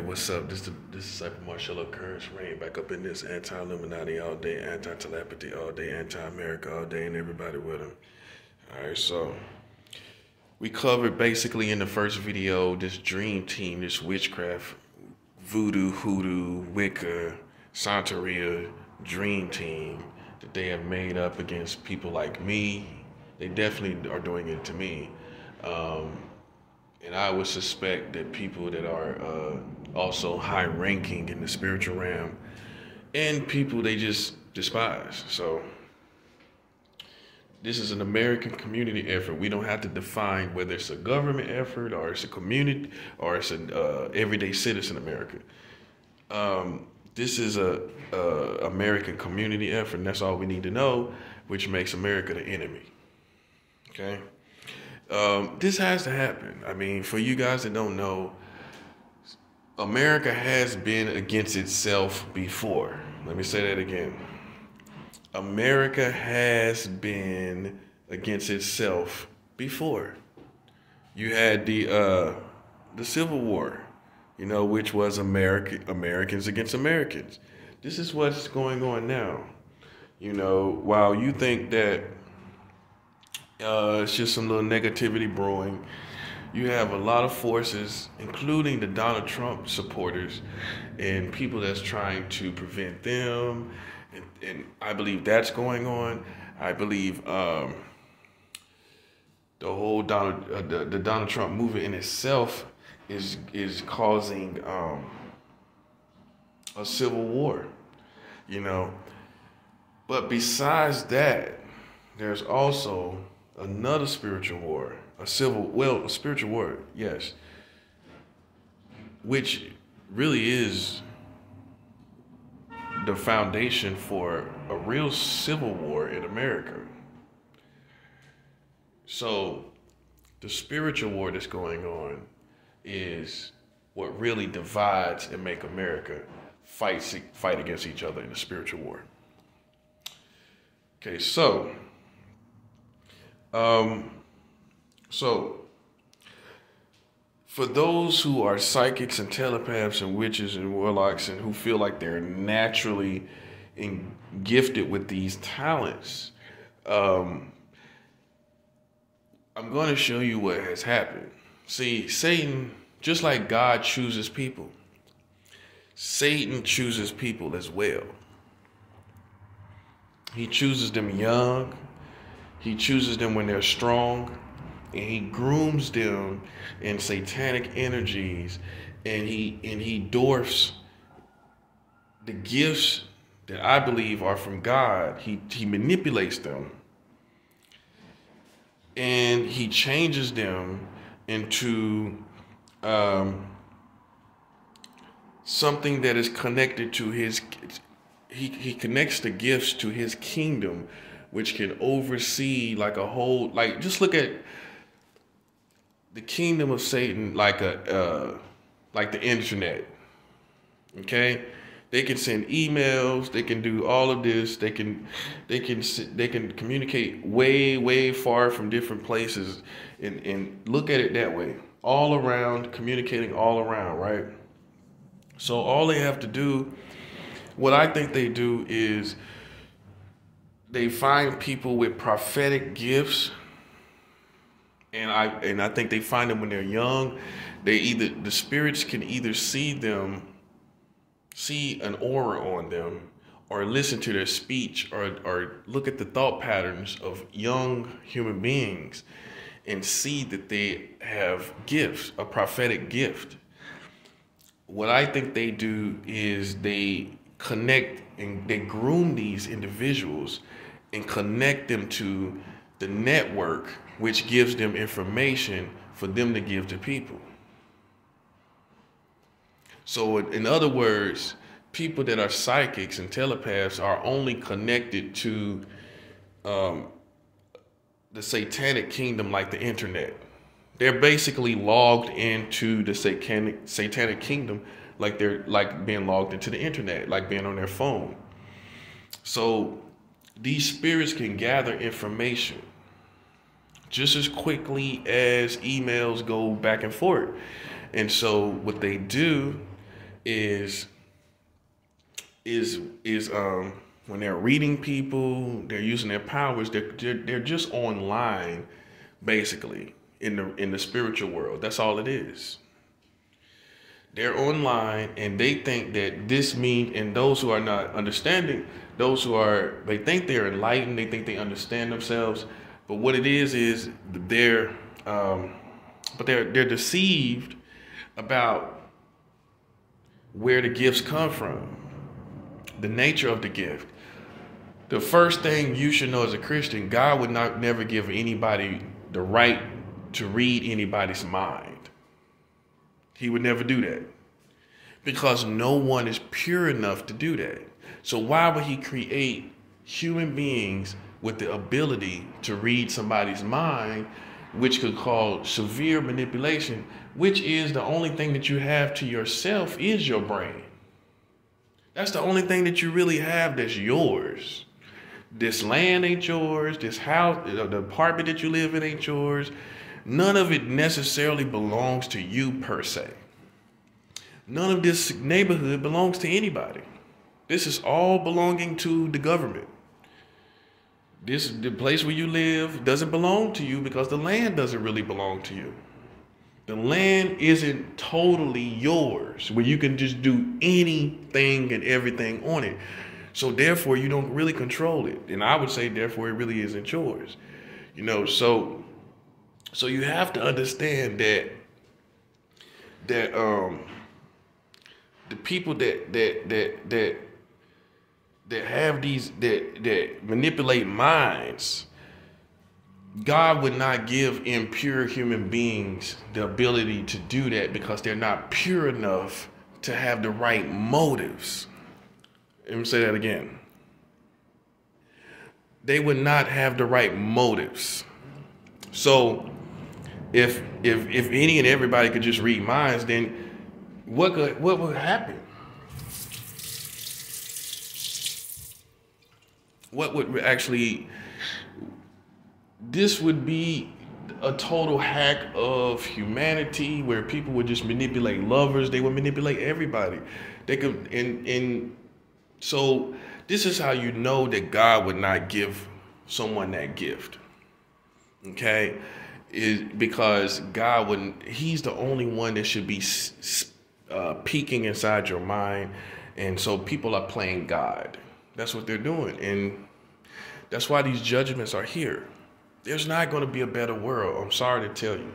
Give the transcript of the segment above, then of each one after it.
what's up? This disciple Marshall Currents reign back up in this anti-Illuminati all day, anti-telepathy all day, anti-America all day, and everybody with them. All right, so we covered basically in the first video this dream team, this witchcraft, voodoo, hoodoo, Wicca, Santeria dream team that they have made up against people like me. They definitely are doing it to me. And I would suspect that people that are also high ranking in the spiritual realm and people they just despise. So this is an American community effort. We don't have to define whether it's a government effort or it's a community or it's an everyday citizen America. This is a American community effort, and that's all we need to know, which makes America the enemy. Okay? This has to happen. I mean, for you guys that don't know, America has been against itself before. Let me say that again. America has been against itself before. You had the Civil War, which was Americans against Americans. This is what's going on now. While you think that it's just some little negativity brewing, you have a lot of forces, including the Donald Trump supporters and people that's trying to prevent them. And I believe that's going on. I believe the whole the Donald Trump movement in itself is causing a civil war, But besides that, there's also another spiritual war, a spiritual war, yes, which really is the foundation for a real civil war in America. So the spiritual war that's going on is what really divides and make America fight against each other in the spiritual war. Okay, so for those who are psychics and telepaths and witches and warlocks and who feel like they're naturally gifted with these talents, I'm going to show you what has happened. See, Satan, just like God chooses people, Satan chooses people as well. He chooses them young. He chooses them when they're strong, and he grooms them in satanic energies, and he dwarfs the gifts that I believe are from God. He manipulates them, and he changes them into something that is connected to his. He connects the gifts to his kingdom, which can oversee like a whole, like just look at the kingdom of Satan like the internet. Okay, they can send emails, they can do all of this, they can communicate way far from different places, and look at it that way, all around, communicating all around, right? So all they have to do, what I think they do is they find people with prophetic gifts, and I think they find them when they're young. The spirits can either see an aura on them, or listen to their speech, or look at the thought patterns of young human beings and see that they have gifts, a prophetic gift. What I think they do is they connect and they groom these individuals and connect them to the network, which gives them information for them to give to people. So in other words, people that are psychics and telepaths are only connected to the satanic kingdom like the internet. They're basically logged into the satanic kingdom like they're like being logged into the internet, like being on their phone. So these spirits can gather information just as quickly as emails go back and forth. And so what they do is when they're reading people, they're using their powers. They're just online, basically in the spiritual world. That's all it is. They're online, and they think that this means, and those who are not understanding, they think they're enlightened, they think they understand themselves, but what it is they're deceived about where the gifts come from, the nature of the gift. The first thing you should know as a Christian, God would never give anybody the right to read anybody's mind. He would never do that, because no one is pure enough to do that. So why would he create human beings with the ability to read somebody's mind, which could cause severe manipulation, which is the only thing that you have to yourself is your brain. That's the only thing that you really have that's yours. This land ain't yours. This house, the apartment that you live in ain't yours. None of it necessarily belongs to you per se. None of this neighborhood belongs to anybody. This is all belonging to the government. The place where you live doesn't belong to you because the land doesn't really belong to you. The land isn't totally yours where you can just do anything and everything on it. So therefore, you don't really control it. And I would say, therefore, it really isn't yours. So you have to understand that the people that have these that manipulate minds, God would not give impure human beings the ability to do that because they're not pure enough to have the right motives. Let me say that again. They would not have the right motives. So if any and everybody could just read minds, then what would happen? What would actually, this would be a total hack of humanity where people would just manipulate lovers. They would manipulate everybody. They could, and so this is how you know that God would not give someone that gift. Okay? Is because God wouldn't, he's the only one that should be peeking inside your mind. And so people are playing God. That's what they're doing. And that's why these judgments are here. There's not going to be a better world. I'm sorry to tell you.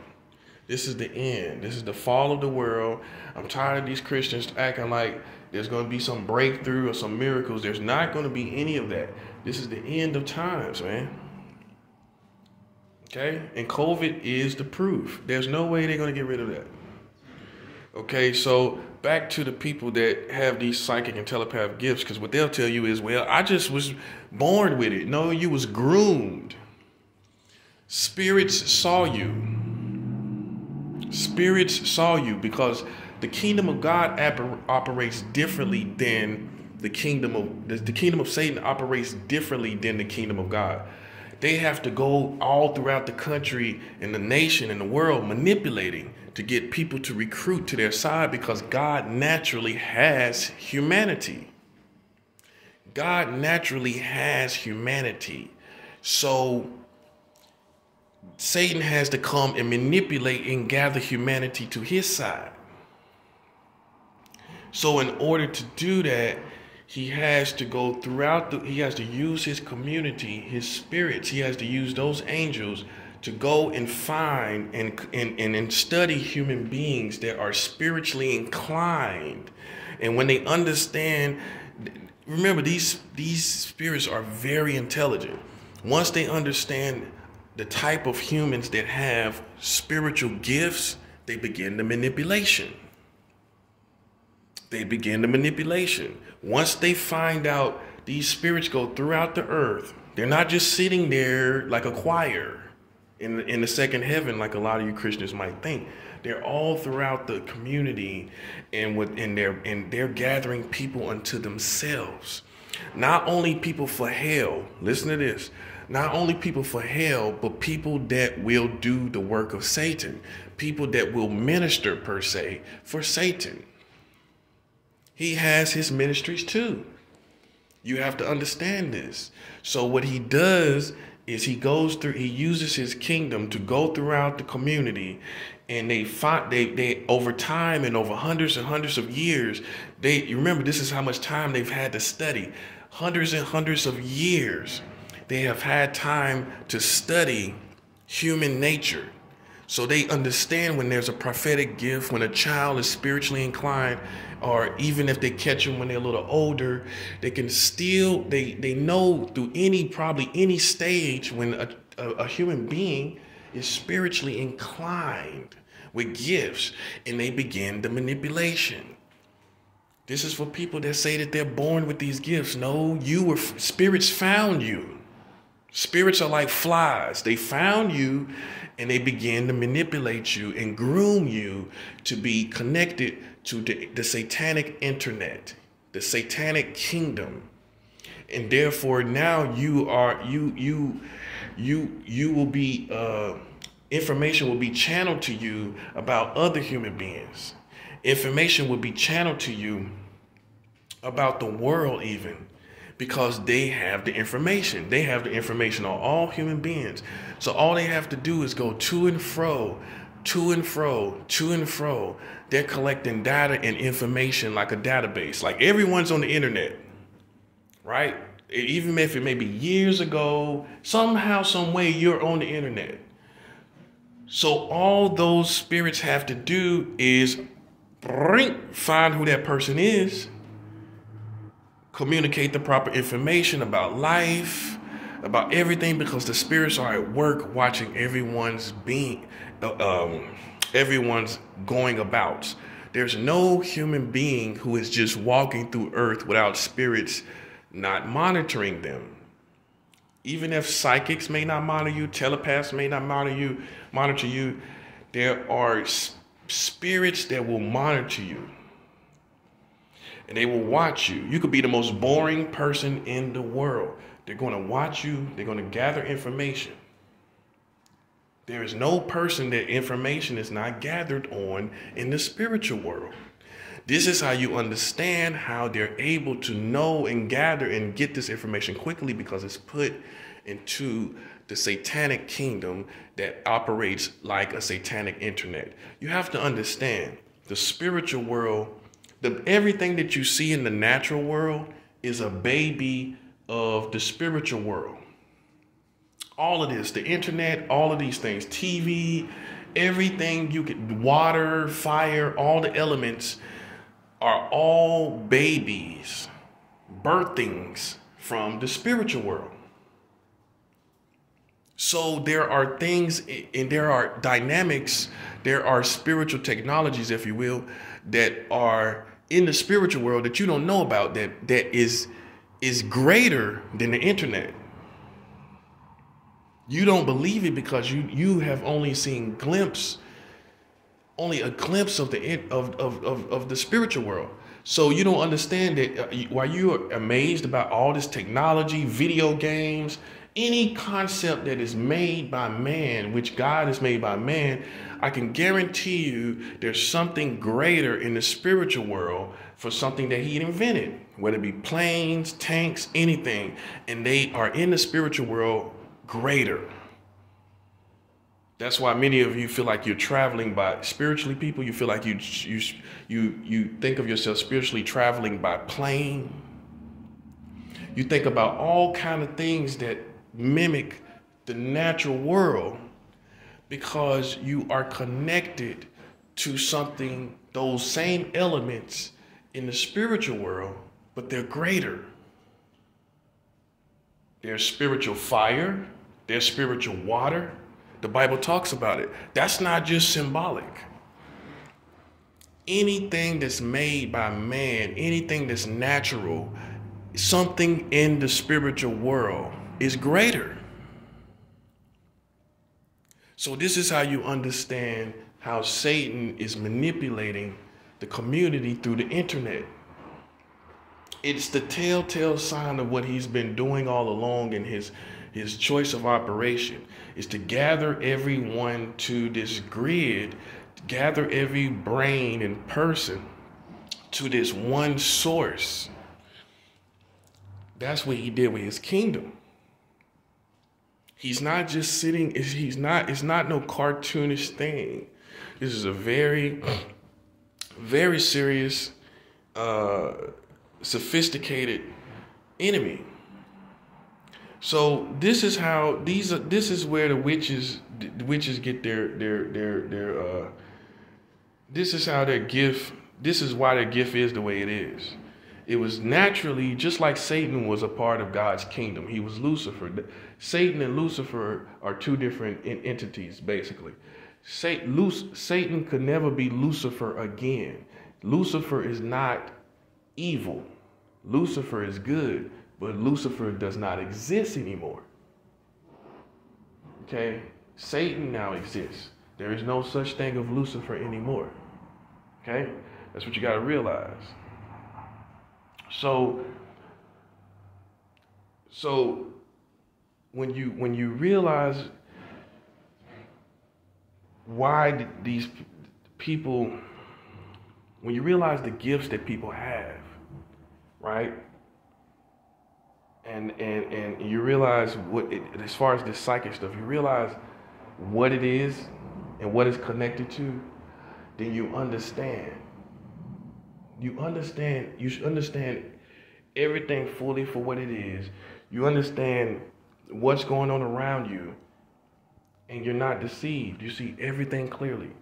This is the end. This is the fall of the world. I'm tired of these Christians acting like there's going to be some breakthrough or some miracles. There's not going to be any of that. This is the end of times, man. Okay? And COVID is the proof. There's no way they're going to get rid of that. Okay, so back to the people that have these psychic and telepathic gifts, because what they'll tell you is, well, I just was born with it. No, you was groomed. Spirits saw you. Spirits saw you because the kingdom of God operates differently than the kingdom of Satan operates differently than the kingdom of God. They have to go all throughout the country and the nation and the world manipulating to get people to recruit to their side because God naturally has humanity. God naturally has humanity. So Satan has to come and manipulate and gather humanity to his side. So in order to do that, he has to go he has to use his community, his spirits. He has to use those angels to go and find and study human beings that are spiritually inclined. And when they understand, remember, these spirits are very intelligent. Once they understand the type of humans that have spiritual gifts, they begin the manipulation. They begin the manipulation. Once they find out these spirits go throughout the earth, they're not just sitting there like a choir in the second heaven, like a lot of you Christians might think. They're all throughout the community, and they're gathering people unto themselves. Not only people for hell, listen to this, not only people for hell, but people that will do the work of Satan, people that will minister per se for Satan. He has his ministries too. You have to understand this. So what he does is he uses his kingdom to go throughout the community, and they over time and over hundreds and hundreds of years, you remember this is how much time they've had to study. Hundreds and hundreds of years they have had time to study human nature. So they understand when there's a prophetic gift, when a child is spiritually inclined, or even if they catch them when they're a little older, they can still, they know through probably any stage when a human being is spiritually inclined with gifts, and they begin the manipulation. This is for people that say that they're born with these gifts. No, spirits found you. Spirits are like flies. They found you and they begin to manipulate you and groom you to be connected to the satanic internet, the satanic kingdom. And therefore now you will be, information will be channeled to you about other human beings. Information will be channeled to you about the world even. Because they have the information. They have the information on all human beings. So all they have to do is go to and fro, to and fro, to and fro. They're collecting data and information like a database. Like everyone's on the internet, right? Even if it may be years ago, somehow, some way you're on the internet. So all those spirits have to do is find who that person is, communicate the proper information about life, about everything, because the spirits are at work watching everyone's going about. There's no human being who is just walking through earth without spirits not monitoring them. Even if psychics may not monitor you, telepaths may not monitor you, there are spirits that will monitor you. And they will watch you. You could be the most boring person in the world. They're going to watch you. They're going to gather information. There is no person that information is not gathered on in the spiritual world. This is how you understand how they're able to know and gather and get this information quickly, because it's put into the satanic kingdom that operates like a satanic internet. You have to understand the spiritual world. Everything that you see in the natural world is a baby of the spiritual world. All of this, the internet, all of these things, TV, everything you can, water, fire, all the elements are all babies, birthings from the spiritual world. So there are things and there are dynamics, there are spiritual technologies, if you will, that are in the spiritual world that you don't know about, that is greater than the internet. You don't believe it because you have only seen a glimpse of the spiritual world. So you don't understand that while you are amazed about all this technology, video games, any concept that is made by man, which God has made by man, I can guarantee you there's something greater in the spiritual world for something that he invented, whether it be planes, tanks, anything. And they are in the spiritual world greater. That's why many of you feel like you're traveling by spiritually, people. You feel like you think of yourself spiritually traveling by plane. You think about all kind of things that mimic the natural world because you are connected to something, those same elements in the spiritual world, but they're greater. There's spiritual fire, there's spiritual water. The Bible talks about it. That's not just symbolic. Anything that's made by man, anything that's natural, something in the spiritual world is greater. So this is how you understand how Satan is manipulating the community through the internet. It's the telltale sign of what he's been doing all along in his choice of operation, is to gather everyone to this grid, gather every brain and person to this one source. That's what he did with his kingdom. He's not just sitting, it's not no cartoonish thing. This is a very, very serious, sophisticated enemy. So this is how this is where the witches get their this is how their gift, this is why their gift is the way it is. It was naturally, just like Satan was a part of God's kingdom. He was Lucifer. Satan and Lucifer are two different entities, basically. Satan could never be Lucifer again. Lucifer is not evil. Lucifer is good, but Lucifer does not exist anymore. Okay? Satan now exists. There is no such thing of Lucifer anymore. Okay? That's what you got to realize. So when you realize why these people, when you realize the gifts that people have, right? And you realize as far as this psychic stuff, you realize what it is and what it's connected to, then you understand. You should understand everything fully for what it is. You understand what's going on around you, and you're not deceived. You see everything clearly.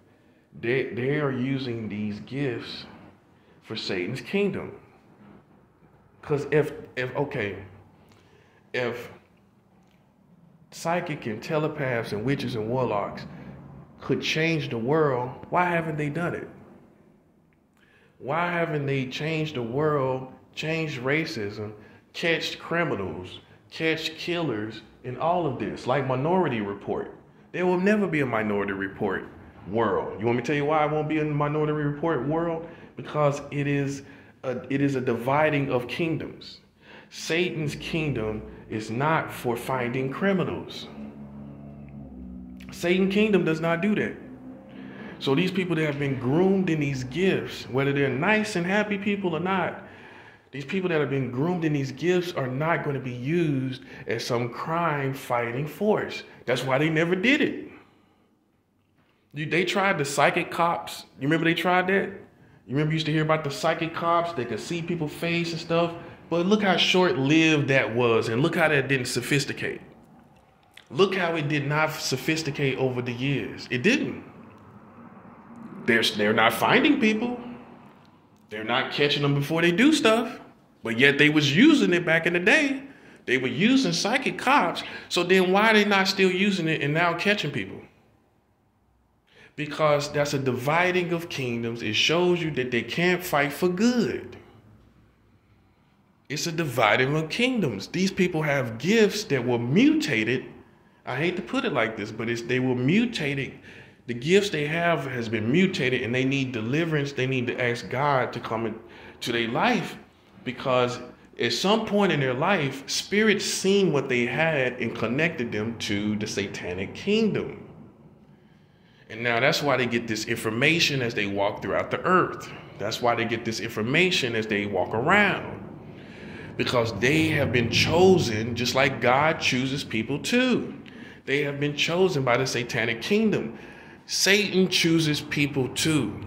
They are using these gifts for Satan's kingdom. Because if psychic and telepaths and witches and warlocks could change the world, why haven't they done it? Why haven't they changed the world, changed racism, catched criminals, catched killers, and all of this, like Minority Report? There will never be a Minority Report world. You want me to tell you why it won't be a Minority Report world? Because it is a dividing of kingdoms. Satan's kingdom is not for finding criminals. Satan's kingdom does not do that. So these people that have been groomed in these gifts, whether they're nice and happy people or not, these people that have been groomed in these gifts are not going to be used as some crime-fighting force. That's why they never did it. They tried the psychic cops. You remember they tried that? You remember you used to hear about the psychic cops? They could see people's face and stuff. But look how short-lived that was, and look how that didn't sophisticate. Look how it did not sophisticate over the years. It didn't. They're not finding people. They're not catching them before they do stuff. But yet they was using it back in the day. They were using psychic cops. So then why are they not still using it and now catching people? Because that's a dividing of kingdoms. It shows you that they can't fight for good. It's a dividing of kingdoms. These people have gifts that were mutated. I hate to put it like this, but they were mutated. The gifts they have has been mutated, and they need deliverance. They need to ask God to come into their life, because at some point in their life, spirits seen what they had and connected them to the satanic kingdom. And now that's why they get this information as they walk throughout the earth. That's why they get this information as they walk around. Because they have been chosen just like God chooses people too. They have been chosen by the satanic kingdom. Satan chooses people too.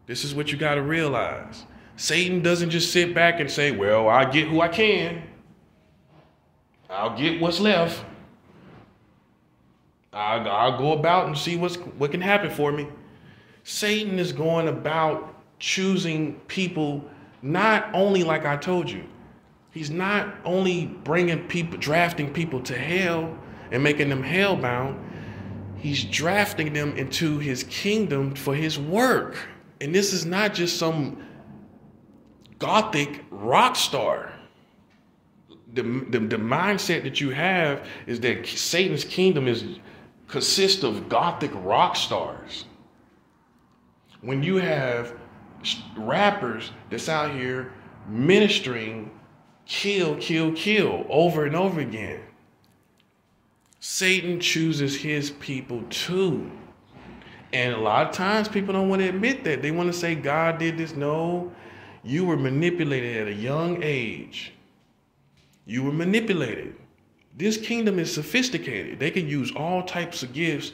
This is what you got to realize. Satan doesn't just sit back and say, well, I get who I can. I'll get what's left. I'll go about and see what can happen for me. Satan is going about choosing people, not only like I told you. He's not only bringing people, drafting people to hell and making them hellbound. He's drafting them into his kingdom for his work. And this is not just some gothic rock star. The mindset that you have is that Satan's kingdom consists of gothic rock stars. When you have rappers that's out here ministering kill, kill, kill over and over again. Satan chooses his people too. And a lot of times people don't want to admit that. They want to say God did this. No, you were manipulated at a young age. You were manipulated. This kingdom is sophisticated. They can use all types of gifts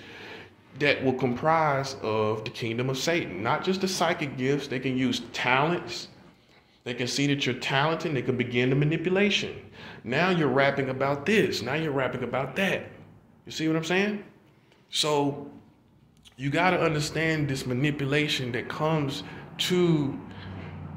that will comprise of the kingdom of Satan. Not just the psychic gifts. They can use talents. They can see that you're talented. They can begin the manipulation. Now you're rapping about this. Now you're rapping about that. You see what I'm saying? So you got to understand this manipulation that comes to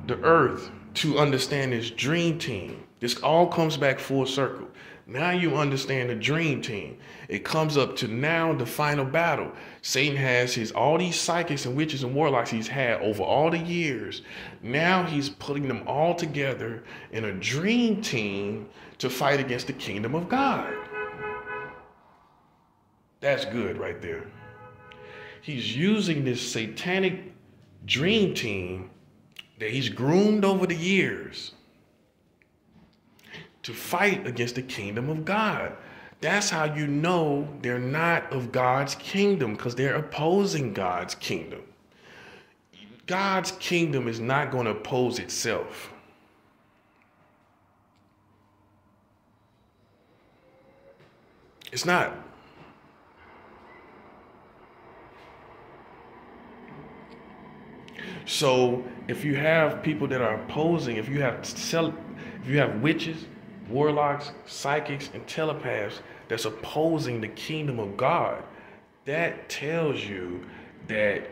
the earth to understand this dream team. This all comes back full circle. Now you understand the dream team. It comes up to now the final battle. Satan has all these psychics and witches and warlocks he's had over all the years. Now he's putting them all together in a dream team to fight against the kingdom of God. That's good right there. He's using this satanic dream team that he's groomed over the years to fight against the kingdom of God. That's how you know they're not of God's kingdom, because they're opposing God's kingdom. God's kingdom is not going to oppose itself. It's not. So if you have people that are opposing, if you have witches, warlocks, psychics, and telepaths that's opposing the kingdom of God, that tells you that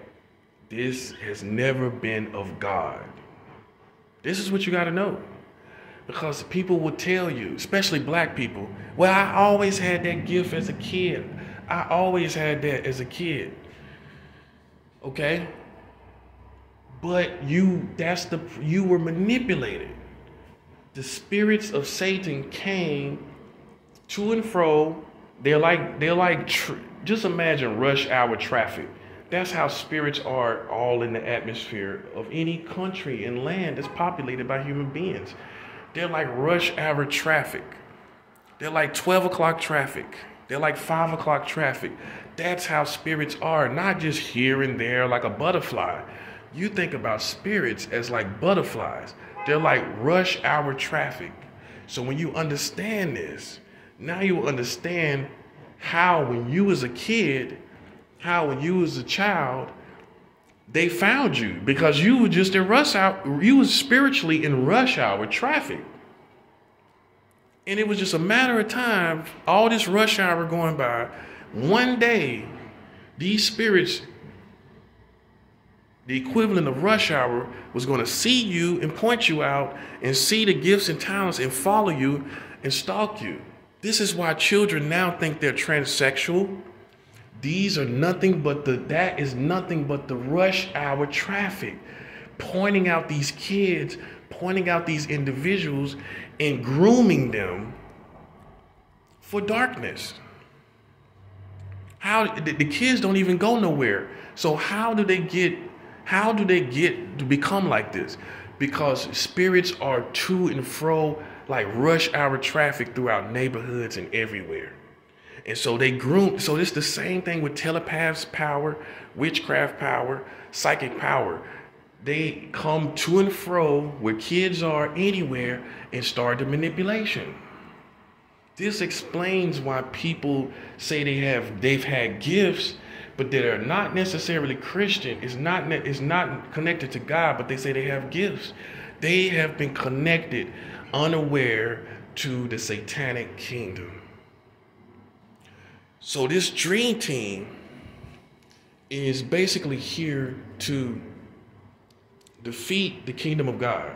this has never been of God. This is what you got to know. Because people will tell you, especially black people, well, I always had that gift as a kid. I always had that as a kid. Okay? But you were manipulated. The spirits of Satan came to and fro. Just imagine rush hour traffic. That's how spirits are all in the atmosphere of any country and land that's populated by human beings. They're like rush hour traffic. They're like 12 o'clock traffic. They're like 5 o'clock traffic. That's how spirits are, not just here and there like a butterfly. You think about spirits as like butterflies. They're like rush hour traffic. So when you understand this, now you understand how when you was a kid, how when you was a child, they found you because you were just in rush hour. You was spiritually in rush hour traffic. And it was just a matter of time, all this rush hour going by. One day, these spirits, the equivalent of rush hour, was going to see you and point you out and see the gifts and talents and follow you and stalk you. This is why children now think they're transsexual. These are nothing but that is nothing but the rush hour traffic, pointing out these kids, pointing out these individuals and grooming them for darkness. How the kids don't even go nowhere. So how do they get to become like this? Because spirits are to and fro like rush hour traffic throughout neighborhoods and everywhere. And so they groom. So it's the same thing with telepaths power, witchcraft power, psychic power. They come to and fro where kids are anywhere and start the manipulation. This explains why people say they've had gifts, but that are not necessarily Christian. It's not connected to God, but they say they have gifts. They have been connected unaware to the satanic kingdom. So this dream team is basically here to defeat the kingdom of God.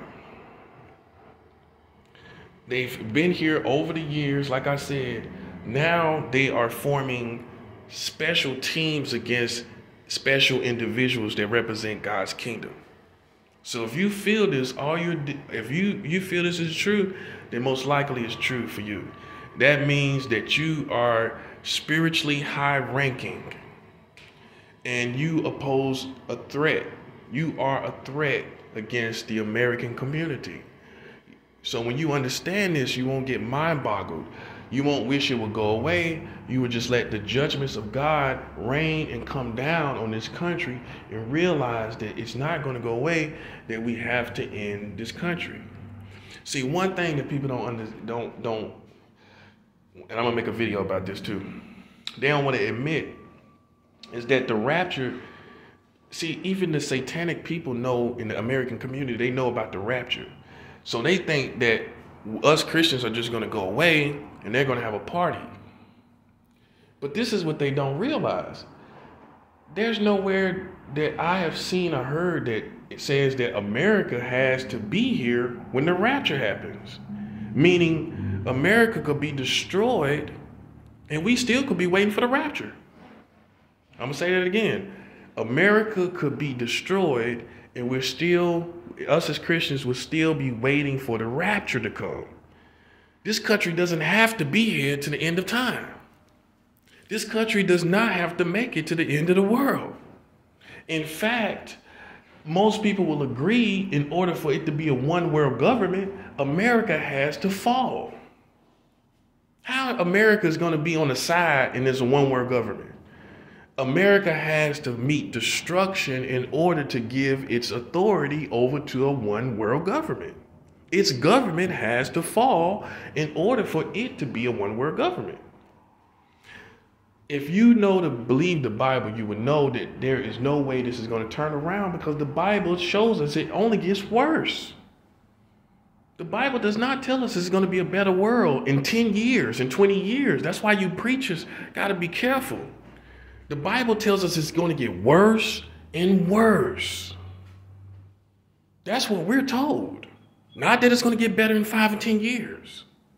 They've been here over the years, like I said. Now they are forming special teams against special individuals that represent God's kingdom. So if you feel this, if you feel this is true, then most likely it's true for you. That means that you are spiritually high ranking and you oppose a threat. You are a threat against the American community. So when you understand this, you won't get mind boggled. You won't wish it would go away. You would just let the judgments of God reign and come down on this country and realize that it's not going to go away, that we have to end this country. See, one thing that people don't, and I'm going to make a video about this too, they don't want to admit is that the rapture, see, even the satanic people know in the American community, they know about the rapture. So they think that us Christians are just going to go away and they're going to have a party. But this is what they don't realize. There's nowhere that I have seen or heard that it says that America has to be here when the rapture happens. Meaning America could be destroyed and we still could be waiting for the rapture. I'm going to say that again. America could be destroyed and us as Christians will still be waiting for the rapture to come. This country doesn't have to be here to the end of time. This country does not have to make it to the end of the world. In fact, most people will agree in order for it to be a one world government, America has to fall. How America is going to be on the side in this one world government? America has to meet destruction in order to give its authority over to a one world government. Its government has to fall in order for it to be a one world government. If you know to believe the Bible, you would know that there is no way this is going to turn around because the Bible shows us it only gets worse. The Bible does not tell us it's going to be a better world in 10 years, in 20 years. That's why you preachers got to be careful. The Bible tells us it's going to get worse and worse. That's what we're told. Not that it's going to get better in 5 and 10 years.